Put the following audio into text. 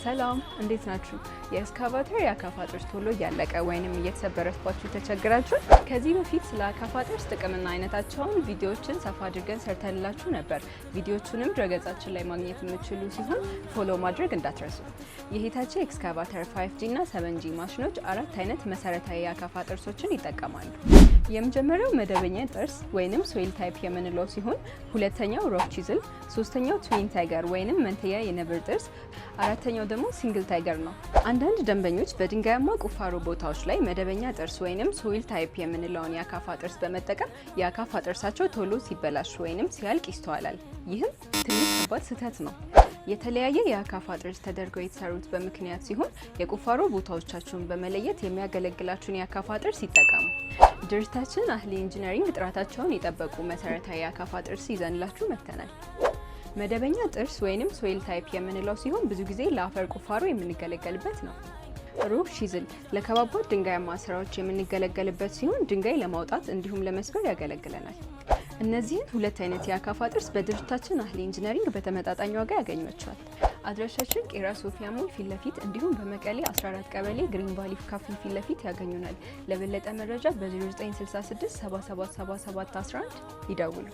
ሰላም እንዴት ናችሁ? የኤክስካቫተር የአካፋ ጥርስ ቶሎ እያለቀ ወይንም እየተሰበረባችሁ ተቸግራችሁ? ከዚህ በፊት ስለ አካፋ ጥርስ ጥቅምና አይነታቸውን ቪዲዮዎችን ሰፋ አድርገን ሰርተንላችሁ ነበር። ቪዲዮዎቹንም ድረገጻችን ላይ ማግኘት የምትችሉ ሲሆን ፎሎ ማድረግ እንዳትረሱ። የሂታቺ ኤክስካቫተር 5G እና 7G ማሽኖች አራት አይነት መሰረታዊ የአካፋ ጥርሶችን ይጠቀማሉ። የመጀመሪያው መደበኛ ጥርስ ወይንም ሶይል ታይፕ የምንለው ሲሆን፣ ሁለተኛው ሮክ ቺዝል፣ ሶስተኛው ትዊን ታይገር ወይንም መንትያ የነብር ጥርስ፣ አራተኛው ደግሞ ሲንግል ታይገር ነው። አንዳንድ ደንበኞች በድንጋያማ ቁፋሮ ቦታዎች ላይ መደበኛ ጥርስ ወይንም ሶይል ታይፕ የምንለውን የአካፋ ጥርስ በመጠቀም የአካፋ ጥርሳቸው ቶሎ ሲበላሽ ወይንም ሲያልቅ ይስተዋላል። ይህም ትንሽ ከባድ ስህተት ነው። የተለያየ የአካፋ ጥርስ ተደርገው የተሰሩት በምክንያት ሲሆን የቁፋሮ ቦታዎቻቸውን በመለየት የሚያገለግላችሁን የአካፋ ጥርስ ይጠቀሙ። ድርጅታችን አህሊ ኢንጂነሪንግ ጥራታቸውን የጠበቁ መሰረታዊ የአካፋ ጥርስ ይዘንላችሁ መጥተናል። መደበኛ ጥርስ ወይንም ሶይል ታይፕ የምንለው ሲሆን ብዙ ጊዜ ለአፈር ቁፋሮ የምንገለገልበት ነው። ሮክ ቺዝል ለከባባድ ድንጋያማ ስራዎች የምንገለገልበት ሲሆን ድንጋይ ለማውጣት እንዲሁም ለመስበር ያገለግለናል። እነዚህን ሁለት አይነት የአካፋ ጥርስ በድርጅታችን አህሊ ኢንጂነሪንግ በተመጣጣኝ ዋጋ ያገኟቸዋል። አድራሻችን ቄራ ሶፊያ ሞል ፊት ለፊት እንዲሁም በመቀሌ 14 ቀበሌ ግሪን ቫሊ ካፌ ፊት ለፊት ያገኙናል። ለበለጠ መረጃ በ0966 777711 ይደውሉ።